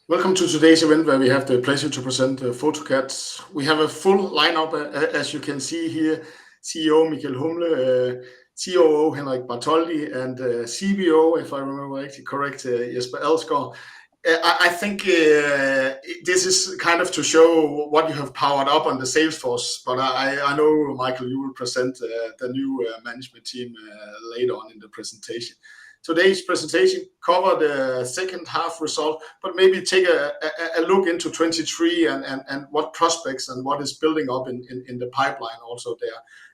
Welcome to today's event where we have the pleasure to present Photocat. We have a full lineup, as you can see here. CEO Michael Humle, COO Henrik Bartholdi, and CBO, if I remember actually correct, Jesper Elsgaard. I think this is kind of to show what you have powered up on the sales force, but I know, Michael, you will present the new management team later on in the presentation. Today's presentation covered the second half result, but maybe take a look into 23 and what prospects and what is building up in the pipeline also there.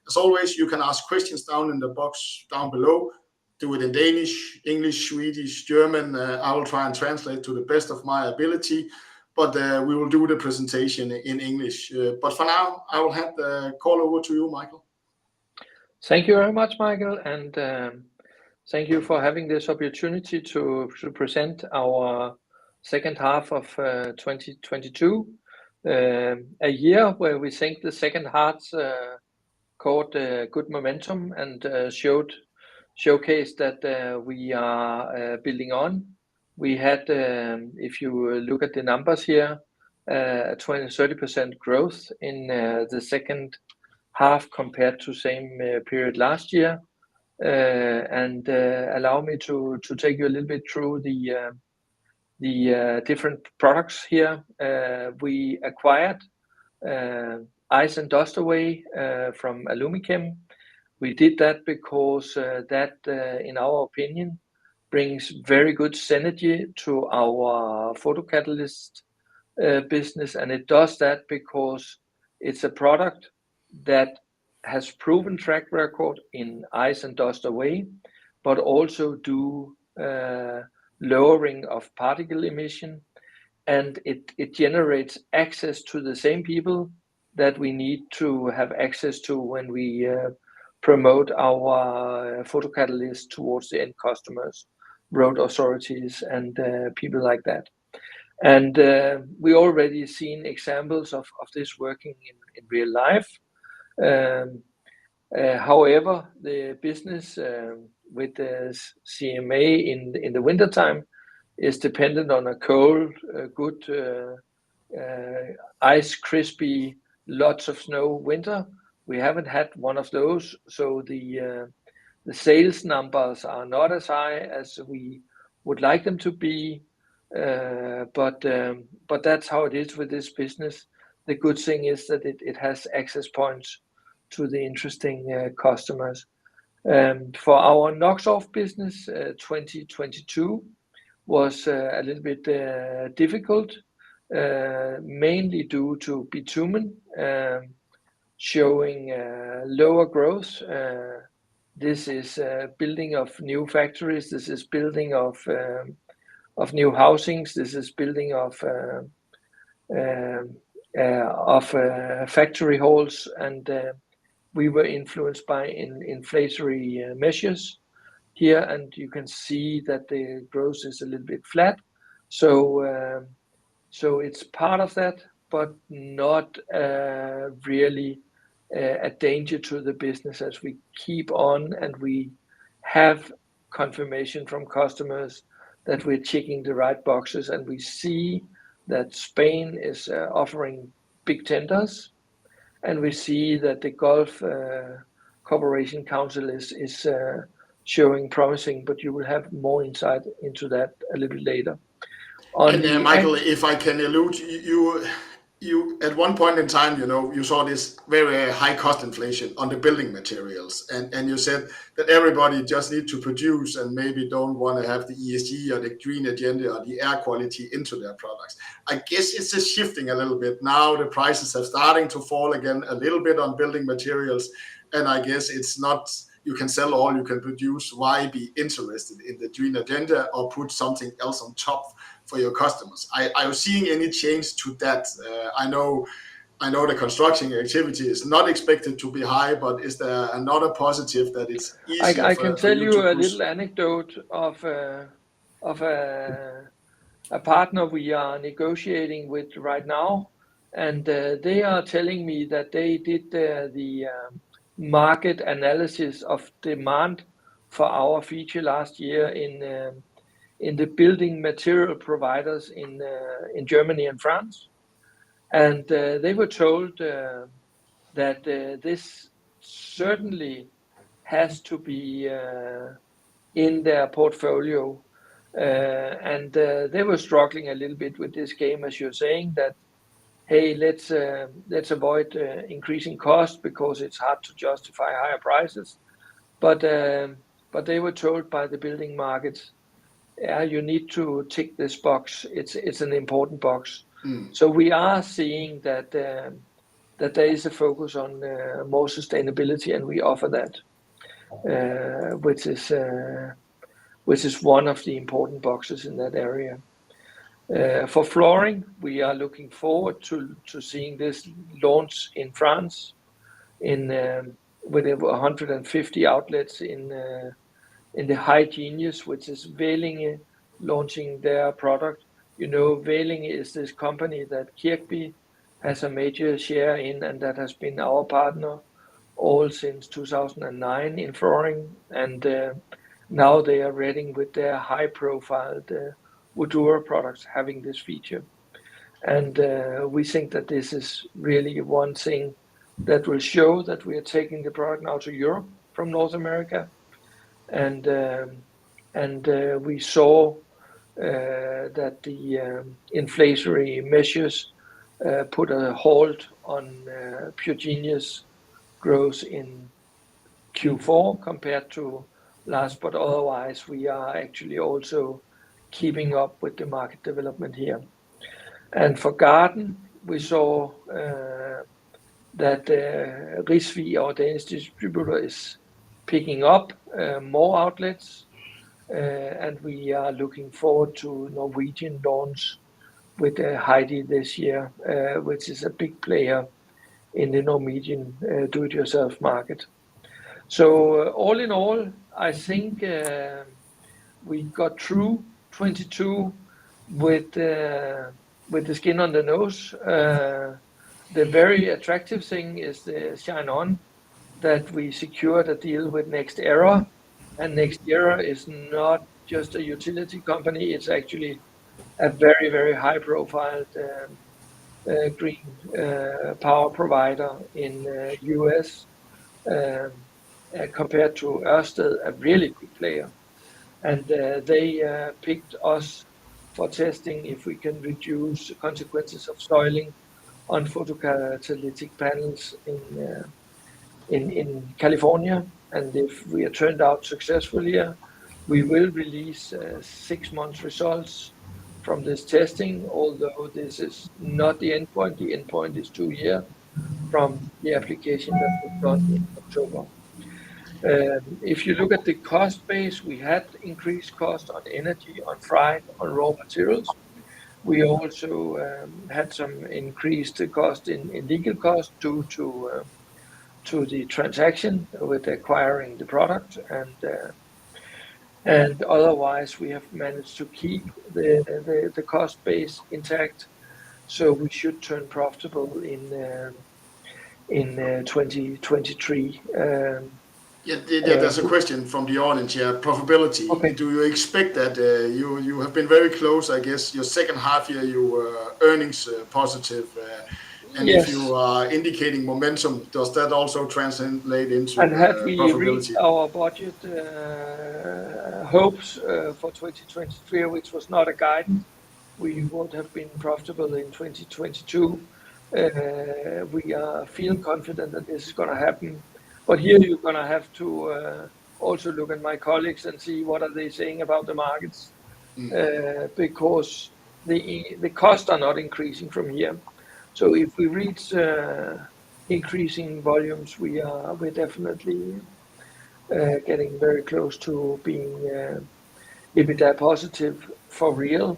As always, you can ask questions down in the box down below. Do it in Danish, English, Swedish, German. I will try and translate to the best of my ability, but we will do the presentation in English. But for now, I will hand the call over to you, Michael. Thank you very much, Michael, and thank you for having this opportunity to present our second half of 2022. A year where we think the second half caught good momentum and showcased that we are building on. We had, if you look at the numbers here, 30% growth in the second half compared to same period last year. And allow me to take you a little bit through the different products here. We acquired Ice and Dust Away from Alumichem. We did that because that, in our opinion, brings very good synergy to our photocatalyst business, and it does that because it's a product that has proven track record in Ice and Dust Away, but also do lowering of particle emission, and it generates access to the same people that we need to have access to when we promote our photocatalyst towards the end customers, road authorities, and people like that. And we already seen examples of this working in real life. However, the business with the CMA in the wintertime is dependent on a cold, good, ice, crispy, lots of snow winter. We haven't had one of those, so the sales numbers are not as high as we would like them to be. But that's how it is with this business. The good thing is that it has access points to the interesting customers. For our knocks-off business, 2022 was a little bit difficult, mainly due to bitumen showing lower growth. This is building of new factories. This is building of new housings. This is building of factory halls, and we were influenced by inflationary measures here, and you can see that the growth is a little bit flat. So it's part of that, but not really a danger to the business as we keep on and we have confirmation from customers that we're checking the right boxes, and we see that Spain is offering big tenders, and we see that the Gulf Cooperation Council is showing promising, but you will have more insight into that a little bit later. Michael, if I can allude, you at one point in time, you saw this very high cost inflation on the building materials, and you said that everybody just need to produce and maybe don't want to have the ESG or the green agenda or the air quality into their products. I guess it's just shifting a little bit. Now the prices are starting to fall again a little bit on building materials, and I guess it's not, you can sell all you can produce. Why be interested in the green agenda or put something else on top for your customers? Are you seeing any change to that? I know the construction activity is not expected to be high, but is there another positive that it's easier I can tell you a little anecdote of a partner we are negotiating with right now, and they are telling me that they did the market analysis of demand for our feature last year in the building material providers in Germany and France, and they were told that this certainly has to be in their portfolio, and they were struggling a little bit with this game, as you're saying, that hey, let's avoid increasing costs because it's hard to justify higher prices. But they were told by the building markets, yeah, you need to tick this box. It's an important box. So we are seeing that that there is a focus on more sustainability, and we offer that, which is one of the important boxes in that area. For flooring, we are looking forward to seeing this launch in France with over 150 outlets in the High Genius, which is Vellinge launching their product. You know, Vellinge is this company that Kirkby has a major share in, and that has been our partner all since 2009 in flooring. And now they are ready with their high-profiled Woodura products having this feature. And we think that this is really one thing that will show that we are taking the product now to Europe from North America. And we saw that the inflationary measures put a halt on Pure Genius growth in Q4 compared to last, but otherwise we are actually also keeping up with the market development here. And for garden, we saw that Risvig, our Danish distributor, is picking up more outlets, and we are looking forward to Norwegian launch with Heidi this year, which is a big player in the Norwegian do-it-yourself market. So all in all, I think we got through 22 with the skin on the nose. The very attractive thing is the shine on that we secured a deal with Next Era, and Next Era is not just a utility company, it's actually a very, very high-profile green power provider in US, compared to Ørsted, a really good player. And they picked us for testing if we can reduce consequences of soiling on photocatalytic panels in California. And if we are turned out successful here, we will release 6 months results from this testing, although this is not the endpoint. The endpoint is 2 years from the application that was done in October. If you look at the cost base, we had increased cost on energy, on freight, on raw materials. We also had some increased cost in legal cost due to the transaction with acquiring the product, and otherwise we have managed to keep the cost base intact. So we should turn profitable in 2023. There's a question from the audience here. Profitability. Okay. Do you expect that you have been very close? I guess your second half year you were earnings positive, and Yes. if you are indicating momentum, does that also translate into And had we profitability? reached our budget hopes for 2023, which was not a guidance, we would have been profitable in 2022. We feel confident that this is going to happen. But here you're going to have to also look at my colleagues and see what are they saying about the markets, because the costs are not increasing from here. So if we reach increasing volumes, we're definitely getting very close to being EBITDA positive for real.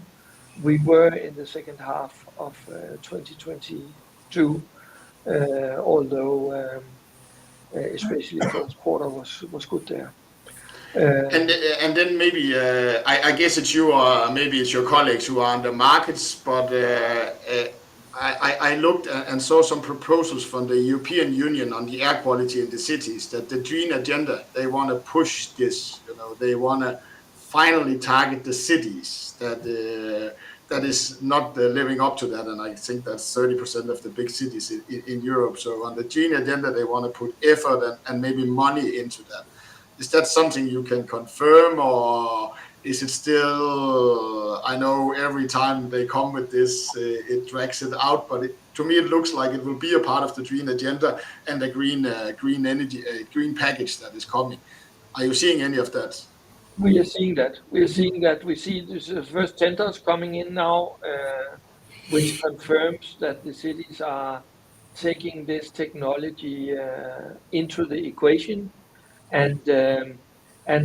We were in the second half of 2022, although especially the first quarter was good there. And then maybe I guess it's you or maybe it's your colleagues who are on the markets, but I looked and saw some proposals from the European Union on the air quality in the cities, that the green agenda, they want to push this, they want to finally target the cities that is not living up to that, and I think that's 30% of the big cities in Europe. So on the green agenda, they want to put effort and maybe money into that. Is that something you can confirm, or is it still? I know every time they come with this, it drags it out, but to me, it looks like it will be a part of the green agenda and the green energy, green package that is coming. Are you seeing any of that? We are seeing that. We see this first tenders coming in now, which confirms that the cities are taking this technology into the equation. And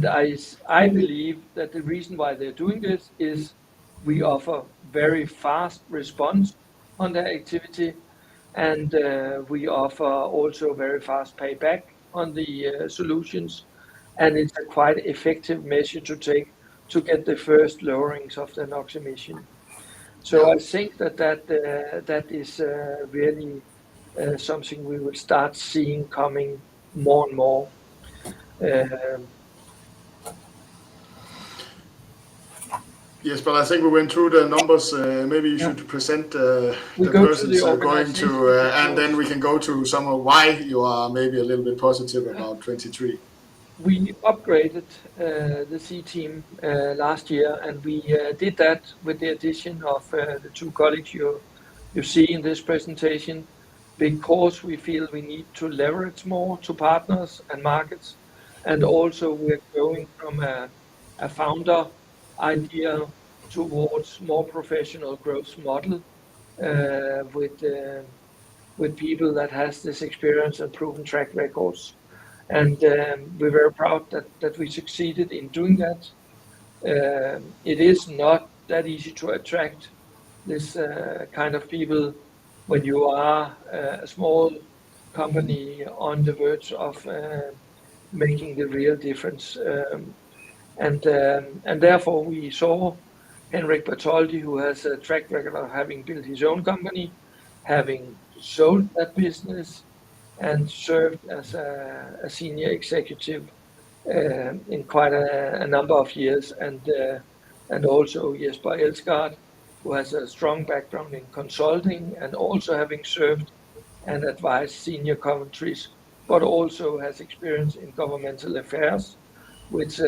I believe that the reason why they're doing this is we offer very fast response on their activity, and we offer also very fast payback on the solutions. And it's a quite effective measure to take to get the first lowerings of the NOx emission. So I think that is really something we will start seeing coming more and more. Yes, but I think we went through the numbers. Maybe you should present the persons going to, and then we can go to some of why you are maybe a little bit positive about 23. We upgraded the C team last year, and we did that with the addition of the two colleagues you see in this presentation, because we feel we need to leverage more to partners and markets. And also we're going from a founder idea towards more professional growth model with people that has this experience and proven track records. And we're very proud that we succeeded in doing that. It is not that easy to attract this kind of people when you are a small company on the verge of making the real difference. And therefore we saw Henrik Bartholdi, who has a track record of having built his own company, having sold that business, and served as a senior executive in quite a number of years, and also Jesper Elsgaard, who has a strong background in consulting and also having served and advised senior countries, but also has experience in governmental affairs, which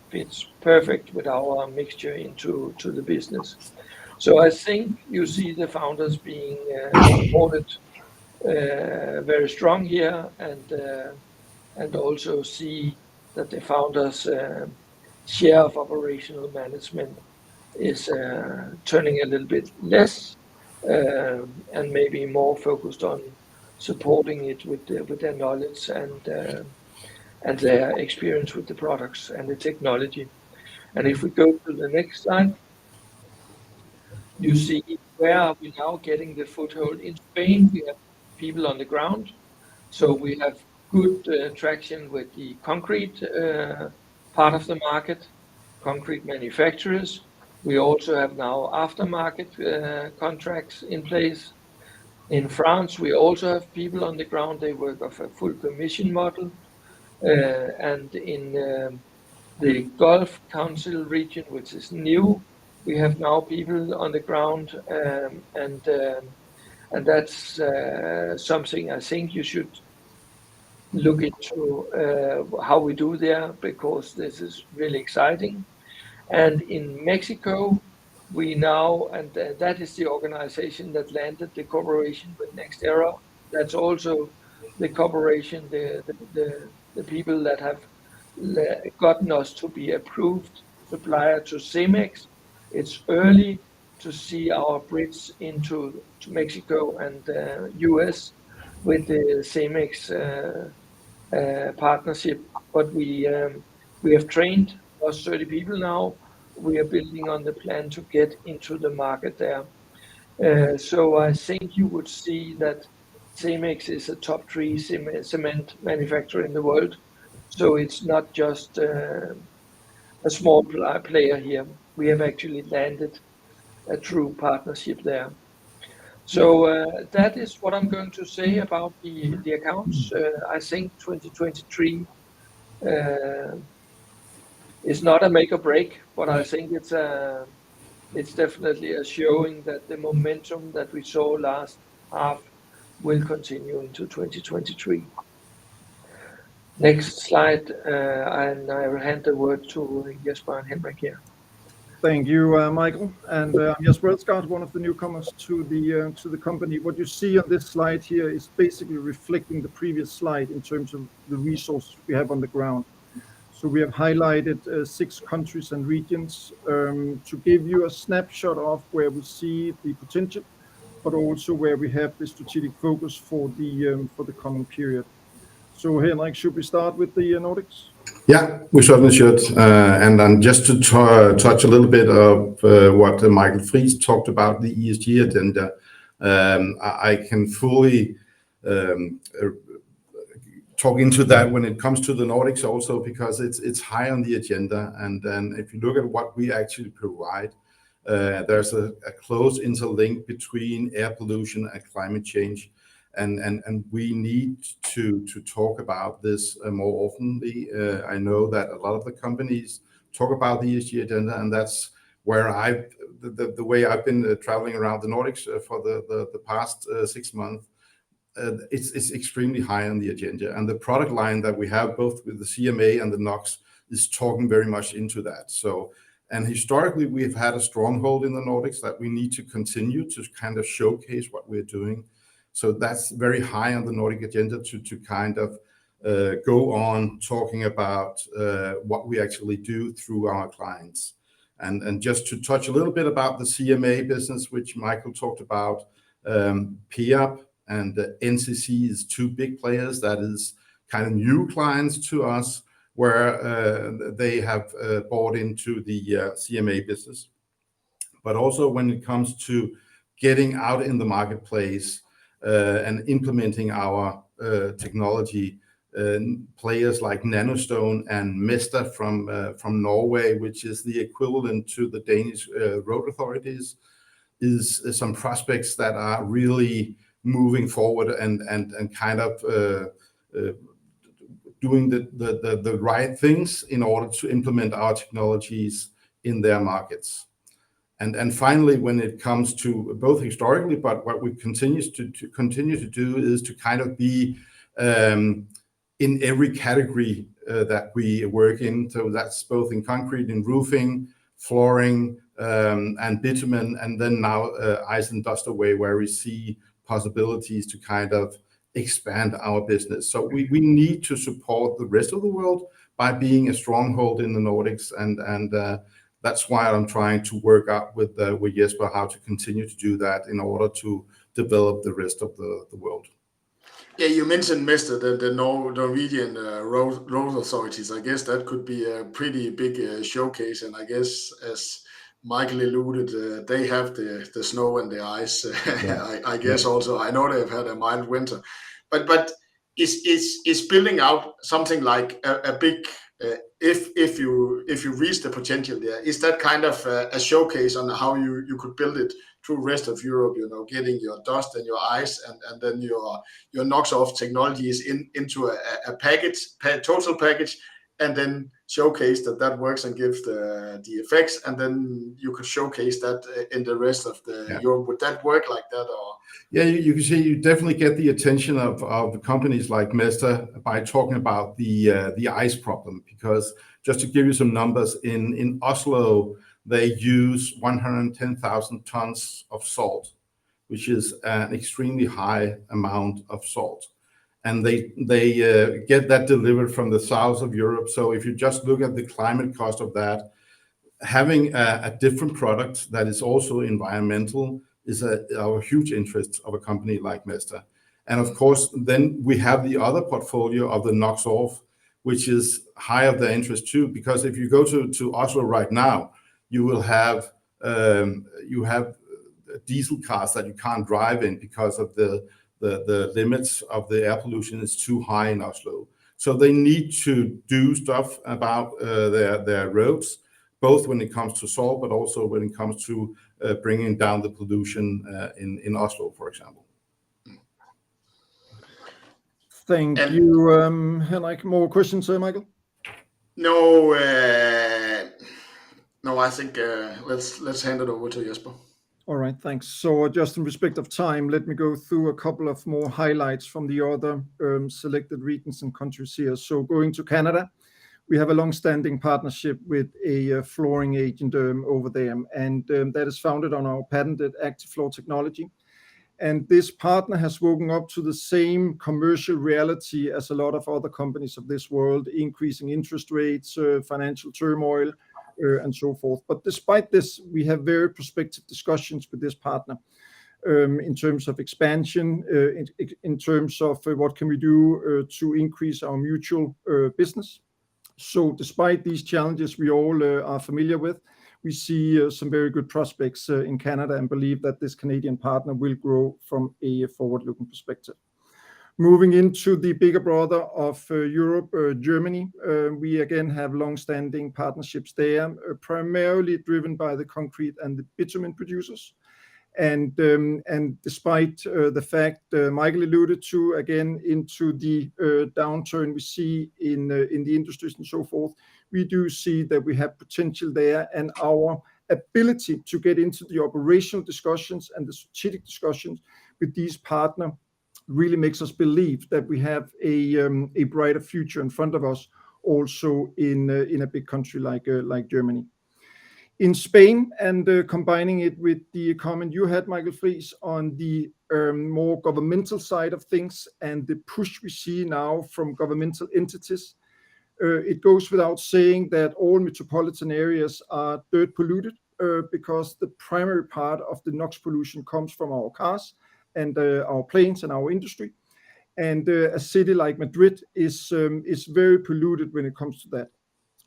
fits perfect with our mixture into the business. So I think you see the founders being supported very strong here, and also see that the founders' share of operational management is turning a little bit less, and maybe more focused on supporting it with their knowledge and their experience with the products and the technology. And if we go to the next slide, you see where are we now getting the foothold. In Spain, we have people on the ground, so we have good traction with the concrete part of the market, concrete manufacturers. We also have now aftermarket contracts in place. In France, we also have people on the ground. They work off a full commission model. And in the Gulf Council region, which is new, we have now people on the ground, and that's something I think you should look into how we do there, because this is really exciting. And in Mexico, we now, and that is the organization that landed the cooperation with NextEra. That's also the cooperation, the people that have gotten us to be approved supplier to Cemex. It's early to see our bridge into Mexico and US with the Cemex partnership, but we have trained us 30 people now. We are building on the plan to get into the market there. So I think you would see that Cemex is a top 3 cement manufacturer in the world. So it's not just a small player here. We have actually landed a true partnership there. So that is what I'm going to say about the accounts. I think 2023 it's not a make or break, but I think it's definitely a showing that the momentum that we saw last half will continue into 2023. Next slide, and I will hand the word to Jesper and Henrik here. Thank you, Michael. And I'm Jesper Elskart, one of the newcomers to the company. What you see on this slide here is basically reflecting the previous slide in terms of the resources we have on the ground. So we have highlighted 6 countries and regions to give you a snapshot of where we see the potential, but also where we have the strategic focus for the coming period. So Henrik, should we start with the Nordics? Yeah, we certainly should. And then just to touch a little bit of what Michael Friis talked about, the ESG agenda, I can fully talk into that when it comes to the Nordics also, because it's high on the agenda. And then if you look at what we actually provide, there's a close interlink between air pollution and climate change. And we need to talk about this more oftenly. I know that a lot of the companies talk about the ESG agenda, and that's where the way I've been traveling around the Nordics for the past 6 months. It's extremely high on the agenda, and the product line that we have both with the CMA and the NOx is talking very much into that. So, and historically we've had a stronghold in the Nordics that we need to continue to kind of showcase what we're doing. So that's very high on the Nordic agenda to kind of go on talking about what we actually do through our clients. And just to touch a little bit about the CMA business, which Michael talked about, PIAP and NCC is 2 big players that is kind of new clients to us, where they have bought into the CMA business. But also when it comes to getting out in the marketplace and implementing our technology, players like Nanostone and Mesta from Norway, which is the equivalent to the Danish road authorities, is some prospects that are really moving forward and kind of doing the right things in order to implement our technologies in their markets. And finally, when it comes to both historically, but what we continue to do is to kind of be in every category that we work in. So that's both in concrete, in roofing, flooring, and bitumen, and then now ice and dust away, where we see possibilities to kind of expand our business. So we need to support the rest of the world by being a stronghold in the Nordics, and that's why I'm trying to work out with Jesper how to continue to do that in order to develop the rest of the world. Yeah, you mentioned Mesta, the Norwegian road authorities. I guess that could be a pretty big showcase, and I guess as Michael alluded, they have the snow and the ice. Yeah. I guess also I know they've had a mild winter, but is building out something like a big if you reach the potential there, is that kind of a showcase on how you could build it through rest of Europe, you know, getting your dust and your ice and then your knocks off technologies into a package, total package, and then showcase that works and gives the effects, and then you could showcase that in the rest of the Europe. Would that work like that, or? Yeah, you can see you definitely get the attention of the companies like Mesta by talking about the ice problem, because just to give you some numbers, in Oslo they use 110,000 tons of salt, which is an extremely high amount of salt. And they get that delivered from the south of Europe. So if you just look at the climate cost of that, having a different product that is also environmental is our huge interest of a company like Mesta. And of course, then we have the other portfolio of the knocks off, which is high of their interest too, because if you go to Oslo right now, you will have diesel cars that you can't drive in because of the limits of the air pollution is too high in Oslo. So they need to do stuff about their roads, both when it comes to salt, but also when it comes to bringing down the pollution in Oslo, for example. Thank you, Henrik. More questions, Michael? No, I think let's hand it over to Jesper. All right, thanks. So just in respect of time, let me go through a couple of more highlights from the other selected regions and countries here. So going to Canada, we have a long-standing partnership with a flooring agent over there, and that is founded on our patented active floor technology. And this partner has woken up to the same commercial reality as a lot of other companies of this world, increasing interest rates, financial turmoil, and so forth. But despite this, we have very prospective discussions with this partner in terms of expansion, in terms of what can we do to increase our mutual business. So despite these challenges we all are familiar with, we see some very good prospects in Canada and believe that this Canadian partner will grow from a forward-looking perspective. Moving into the bigger brother of Europe, Germany, we again have long-standing partnerships there, primarily driven by the concrete and the bitumen producers. And despite the fact Michael alluded to, again, into the downturn we see in the industries and so forth, we do see that we have potential there, and our ability to get into the operational discussions and the strategic discussions with these partners really makes us believe that we have a brighter future in front of us, also in a big country like Germany. In Spain, and combining it with the comment you had, Michael Friis, on the more governmental side of things and the push we see now from governmental entities, it goes without saying that all metropolitan areas are dirt polluted because the primary part of the NOx pollution comes from our cars and our planes and our industry. And a city like Madrid is very polluted when it comes to that.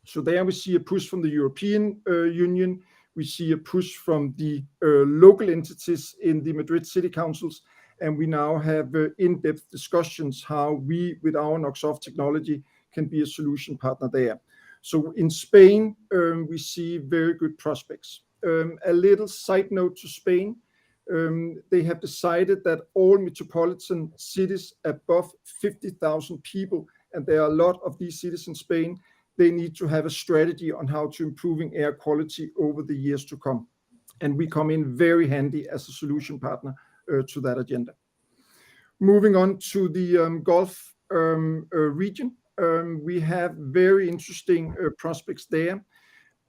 So there we see a push from the European Union. We see a push from the local entities in the Madrid city councils, and we now have in-depth discussions how we, with our NOx-off technology, can be a solution partner there. So in Spain, we see very good prospects. A little side note to Spain, they have decided that all metropolitan cities above 50,000 people, and there are a lot of these cities in Spain, they need to have a strategy on how to improving air quality over the years to come. And we come in very handy as a solution partner to that agenda. Moving on to the Gulf region, we have very interesting prospects there.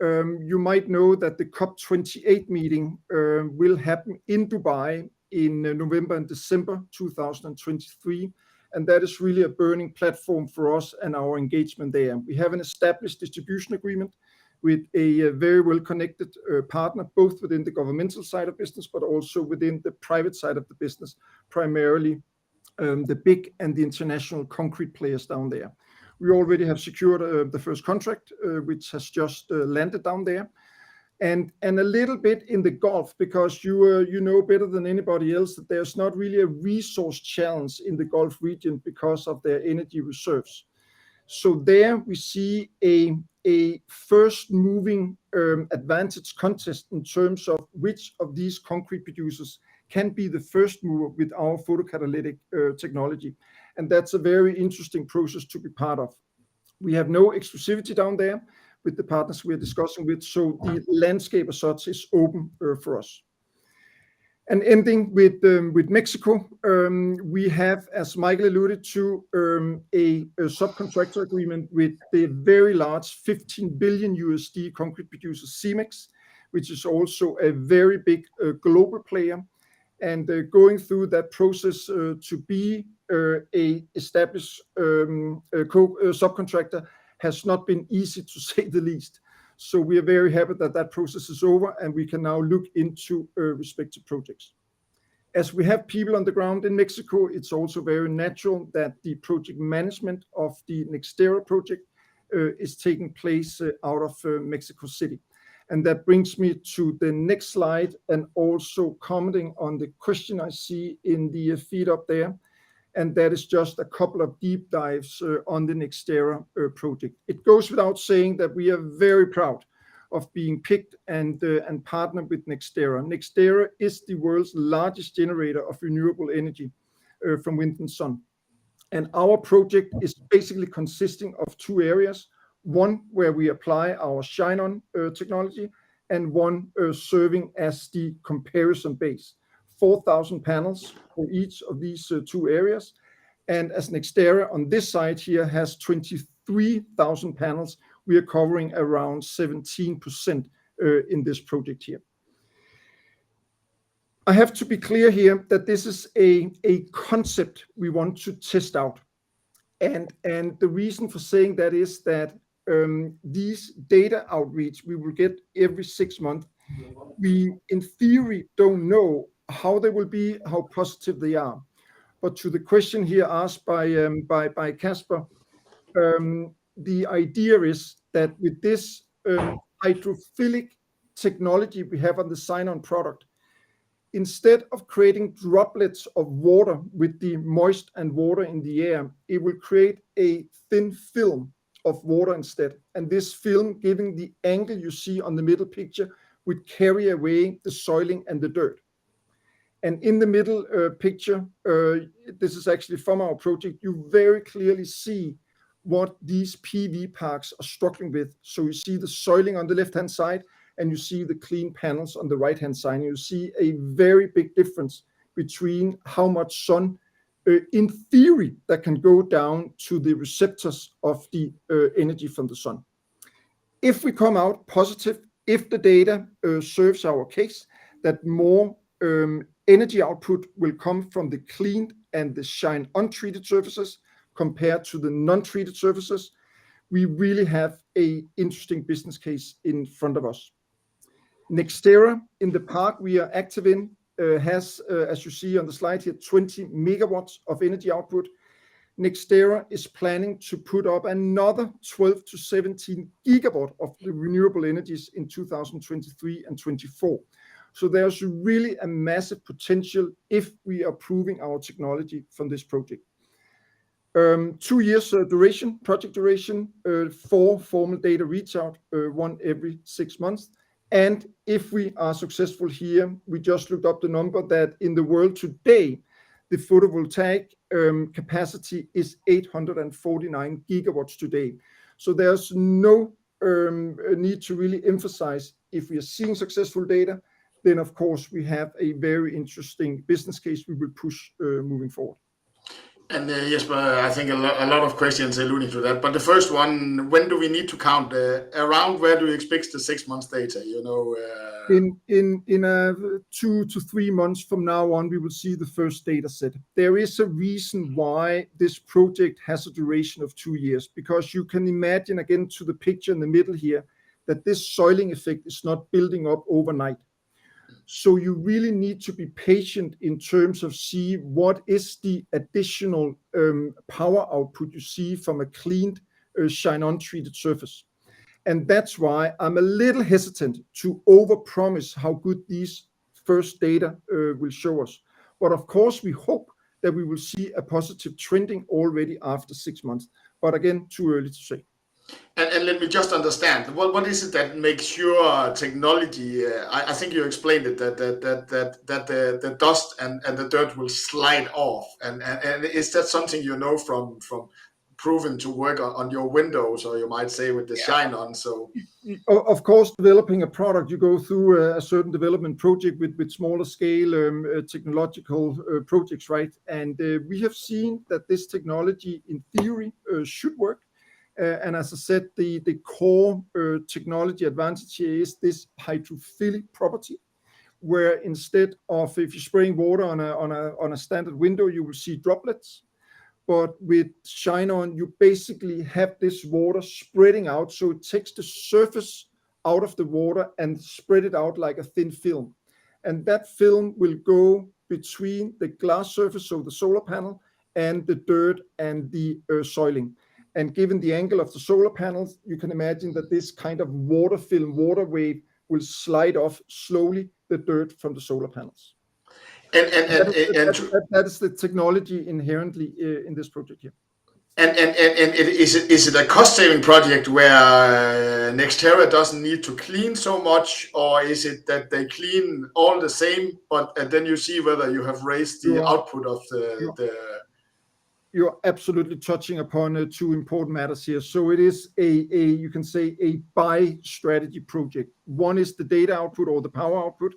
You might know that the COP28 meeting will happen in Dubai in November and December 2023. And that is really a burning platform for us and our engagement there. We have an established distribution agreement with a very well-connected partner, both within the governmental side of business, but also within the private side of the business, primarily the big and the international concrete players down there. We already have secured the first contract, which has just landed down there. And a little bit in the Gulf, because you know better than anybody else that there's not really a resource challenge in the Gulf region because of their energy reserves. So there we see a first moving advantage contest in terms of which of these concrete producers can be the first mover with our photocatalytic technology. And that's a very interesting process to be part of. We have no exclusivity down there with the partners we are discussing with, so the landscape as such is open for us. And ending with Mexico, we have, as Michael alluded to, a subcontractor agreement with the very large $15 billion concrete producer Cemex, which is also a very big global player. And going through that process to be a established subcontractor has not been easy, to say the least. So we are very happy that that process is over and we can now look into respective projects. As we have people on the ground in Mexico, it's also very natural that the project management of the Nextera project is taking place out of Mexico City. And that brings me to the next slide, and also commenting on the question I see in the feed up there. And that is just a couple of deep dives on the Nextera project. It goes without saying that we are very proud of being picked and partnered with Nextera. Nextera is the world's largest generator of renewable energy from wind and sun. And our project is basically consisting of two areas. one where we apply our shine-on technology, and one serving as the comparison base. 4,000 panels for each of these two areas. And as Nextera on this side here has 23,000 panels, we are covering around 17% in this project here. I have to be clear here that this is a concept we want to test out. And the reason for saying that is that these data outreach we will get every 6 months, we in theory don't know how they will be, how positive they are. But to the question here asked by Casper, the idea is that with this hydrophilic technology we have on the sign-on product, instead of creating droplets of water with the moist and water in the air, it will create a thin film of water instead. And this film, giving the angle you see on the middle picture, would carry away the soiling and the dirt. And in the middle picture, this is actually from our project, you very clearly see what these PV parks are struggling with. So you see the soiling on the left-hand side, and you see the clean panels on the right-hand side. And you see a very big difference between how much sun, in theory, that can go down to the receptors of the energy from the sun. If we come out positive, if the data serves our case, that more energy output will come from the cleaned and the shine untreated surfaces compared to the non-treated surfaces, we really have a interesting business case in front of us. Nextera in the park we are active in has, as you see on the slide here, 20 megawatts of energy output. Nextera is planning to put up another 12 to 17 gigawatt of the renewable energies in 2023 and 24. So there's really a massive potential if we are proving our technology from this project. 2 years duration, project duration, 4 formal data reach out, 1 every 6 months. And if we are successful here, we just looked up the number that in the world today, the photovoltaic capacity is 849 gigawatts today. So there's no need to really emphasize if we are seeing successful data, then of course we have a very interesting business case we will push moving forward. And Jesper, I think a lot of questions alluding to that. But the first one, when do we need to count? Around where do you expect the 6 months data? You know, in 2 to 3 months from now on, we will see the first data set. There is a reason why this project has a duration of 2 years, because you can imagine again to the picture in the middle here that this soiling effect is not building up overnight. So you really need to be patient in terms of see what is the additional power output you see from a cleaned shine-on treated surface. And that's why I'm a little hesitant to overpromise how good these first data will show us. But of course, we hope that we will see a positive trending already after 6 months. But again, too early to say. And let me just understand, what is it that makes your technology, I think you explained it, that the dust and the dirt will slide off. And is that something you know from proven to work on your windows, or you might say with the shine on? So of course, developing a product, you go through a certain development project with smaller scale technological projects, right? And we have seen that this technology in theory should work. And as I said, the core technology advantage here is this hydrophilic property, where instead of if you're spraying water on a standard window, you will see droplets. But with shine on, you basically have this water spreading out, so it takes the surface out of the water and spread it out like a thin film. And that film will go between the glass surface, so the solar panel, and the dirt and the soiling. And given the angle of the solar panels, you can imagine that this kind of water film, water wave will slide off slowly the dirt from the solar panels. And that is the technology inherently in this project here. And is it a cost-saving project where Nextera doesn't need to clean so much, or is it that they clean all the same, but then you see whether you have raised the output of the you're absolutely touching upon two important matters here. So it is you can say a buy strategy project. One is the data output or the power output,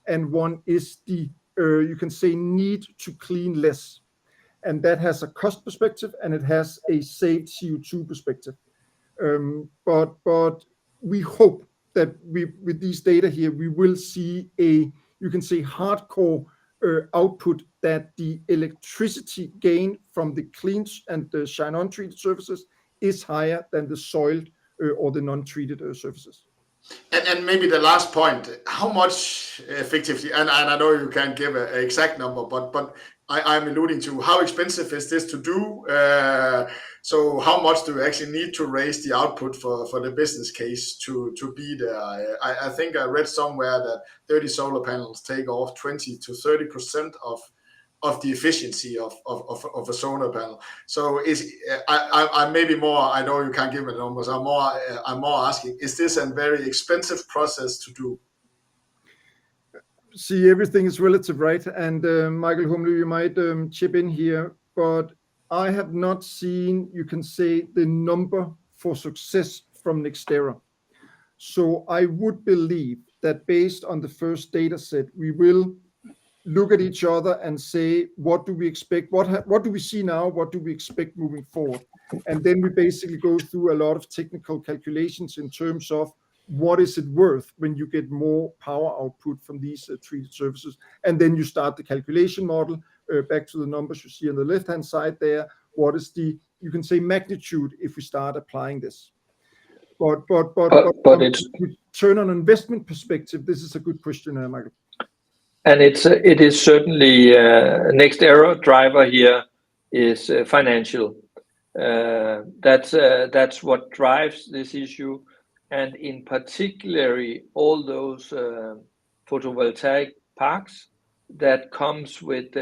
and one is the you can say need to clean less. And that has a cost perspective and it has a saved CO2 perspective. But we hope that with these data here, we will see you can say hardcore output, that the electricity gain from the clean and the shine-on treated surfaces is higher than the soiled or the non-treated surfaces. And maybe the last point, how much effectively, and I know you can't give an exact number, but I'm alluding to how expensive is this to do? So how much do you actually need to raise the output for the business case to be there? I think I read somewhere that 30 solar panels take off 20 to 30% of the efficiency of a solar panel. So I maybe more, I know you can't give me the numbers, I'm more asking, is this a very expensive process to do? See, everything is relative, right? And Michael Humle, you might chip in here, but I have not seen, you can say, the number for success from Nextera. So I would believe that based on the first data set, we will look at each other and say, what do we expect? What do we see now? What do we expect moving forward? And then we basically go through a lot of technical calculations in terms of what is it worth when you get more power output from these treated surfaces. And then you start the calculation model, back to the numbers you see on the left-hand side there. What is the, you can say, magnitude if we start applying this? But it's return on investment perspective, this is a good question, Michael. And it is certainly Nextera driver here is financial. That's what drives this issue, and in particular all those photovoltaic parks that comes with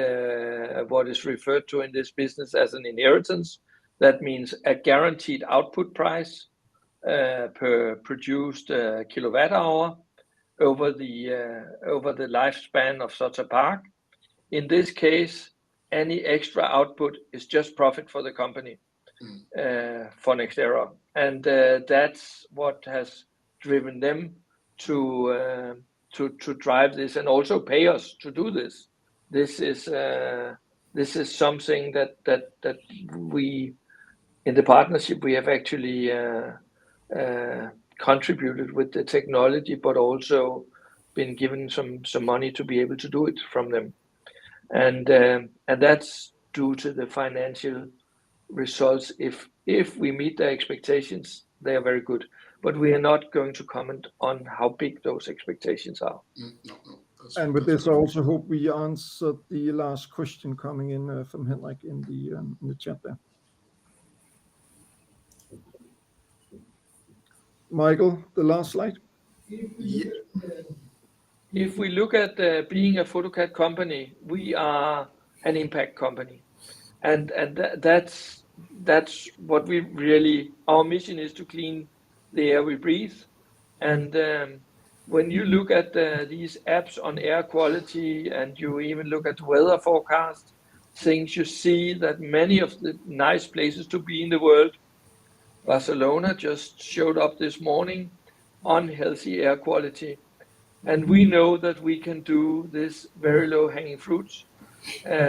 what is referred to in this business as an inheritance. That means a guaranteed output price per produced kilowatt hour over the lifespan of such a park. In this case, any extra output is just profit for the company, for Nextera, and that's what has driven them to drive this and also pay us to do this. This is something that we in the partnership we have actually contributed with the technology, but also been given some money to be able to do it from them, and that's due to the financial results. If we meet their expectations, they are very good, but we are not going to comment on how big those expectations are. No. And with this, I also hope we answered the last question coming in from Henrik in the chat there. Michael, the last slide. Yeah. If we look at being a Photocat company, we are an impact company, and that's what we really, our mission is to clean the air we breathe. And when you look at these apps on air quality, and you even look at weather forecast things, you see that many of the nice places to be in the world, Barcelona just showed up this morning on healthy air quality. And we know that we can do this very low hanging fruits,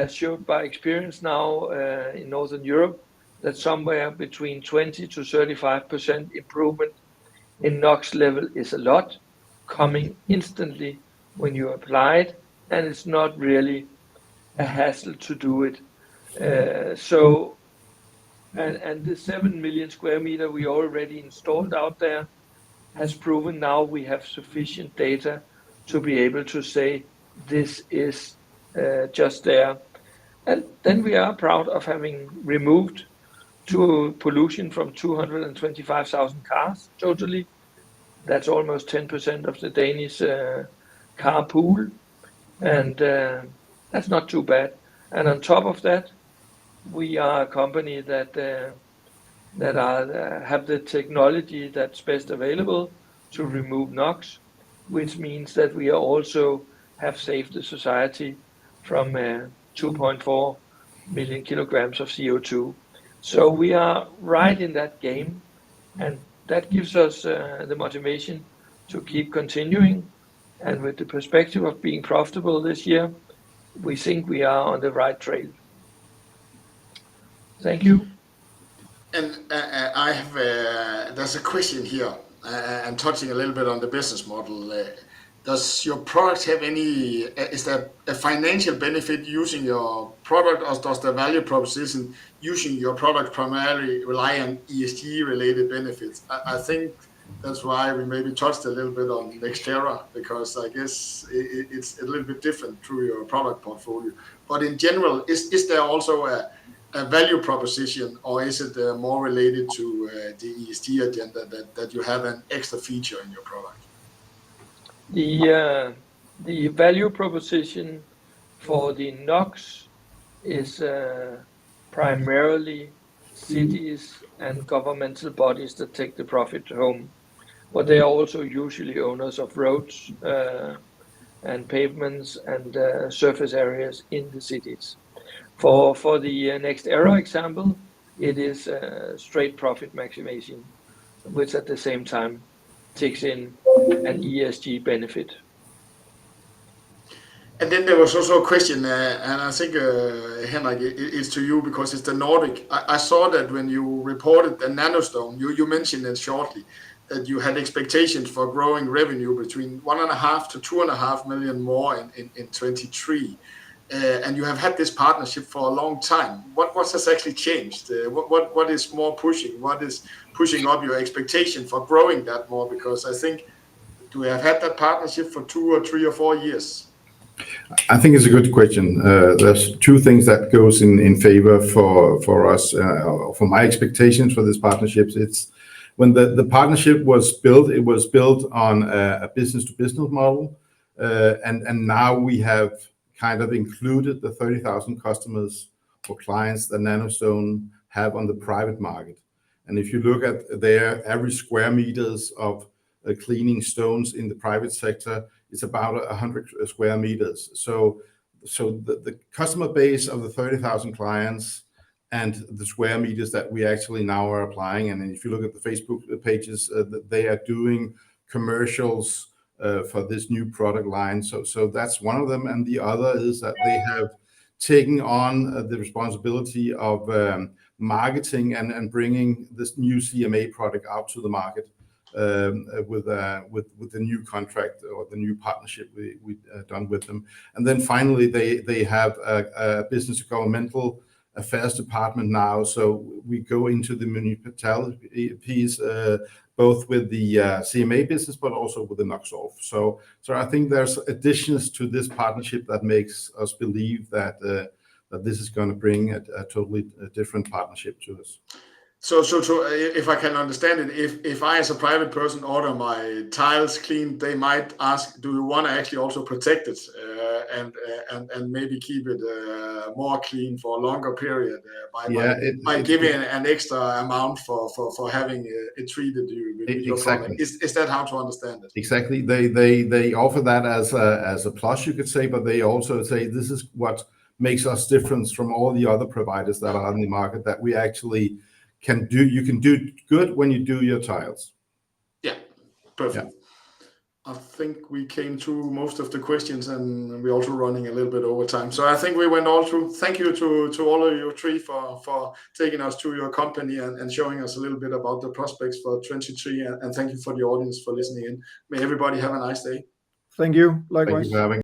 showed by experience now in Northern Europe, that somewhere between 20 to 35% improvement in NOx level is a lot, coming instantly when you apply it, and it's not really a hassle to do it. And the 7 million square meter we already installed out there has proven now we have sufficient data to be able to say this is just there. And then we are proud of having removed pollution from 225,000 cars totally. That's almost 10% of the Danish car pool, and that's not too bad. And on top of that, we are a company that have the technology that's best available to remove NOx, which means that we also have saved the society from 2.4 million kilograms of CO2. So we are right in that game, and that gives us the motivation to keep continuing. And with the perspective of being profitable this year, we think we are on the right trail. Thank you. And I have there's a question here, and touching a little bit on the business model. Does your product have any? Is there a financial benefit using your product, or does the value proposition using your product primarily rely on ESG related benefits? I think that's why we maybe touched a little bit on Nextera, because I guess it's a little bit different through your product portfolio. But in general, is there also a value proposition, or is it more related to the ESG agenda that you have an extra feature in your product? The value proposition for the NOx is primarily cities and governmental bodies that take the profit home, but they are also usually owners of roads and pavements and surface areas in the cities. For the Nextera example, it is straight profit maximization, which at the same time takes in an ESG benefit. And then there was also a question, and I think, Henrik, it's to you because it's the Nordic. I saw that when you reported the Nanostone, you mentioned it shortly, that you had expectations for growing revenue between 1.5 to 2.5 million more in 23. And you have had this partnership for a long time. What has actually changed? What is more pushing? What is pushing up your expectation for growing that more? Because I think we have had that partnership for 2 or 3 or 4 years. I think it's a good question. There's two things that goes in favor for us, for my expectations for this partnerships. It's when the partnership was built, it was built on a business-to-business model. And now we have kind of included the 30,000 customers or clients that Nanostone have on the private market. And if you look at their average square meters of cleaning stones in the private sector, it's about 100 square meters. So the customer base of the 30,000 clients and the square meters that we actually now are applying, and if you look at the Facebook pages, they are doing commercials for this new product line. So that's one of them. And the other is that they have taken on the responsibility of marketing and bringing this new CMA product out to the market with the new contract or the new partnership we done with them. And then finally, they have a business governmental affairs department now. So we go into the municipality piece, both with the CMA business, but also with the NOx off. So I think there's additions to this partnership that makes us believe that this is going to bring a totally different partnership to us. So if I can understand it, if I as a private person order my tiles cleaned, they might ask, do you want to actually also protect it and maybe keep it more clean for a longer period by giving an extra amount for having it treated with your product? Is that how to understand it? Exactly. They offer that as a plus, you could say, but they also say this is what makes us different from all the other providers that are on the market, that we actually can do. You can do good when you do your tiles. Yeah, perfect. Yeah. I think we came through most of the questions, and we're also running a little bit over time. So I think we went all through. Thank you to all of you three for taking us through your company and showing us a little bit about the prospects for 23. And thank you for the audience for listening in. May everybody have a nice day. Thank you. Likewise. Thank you for having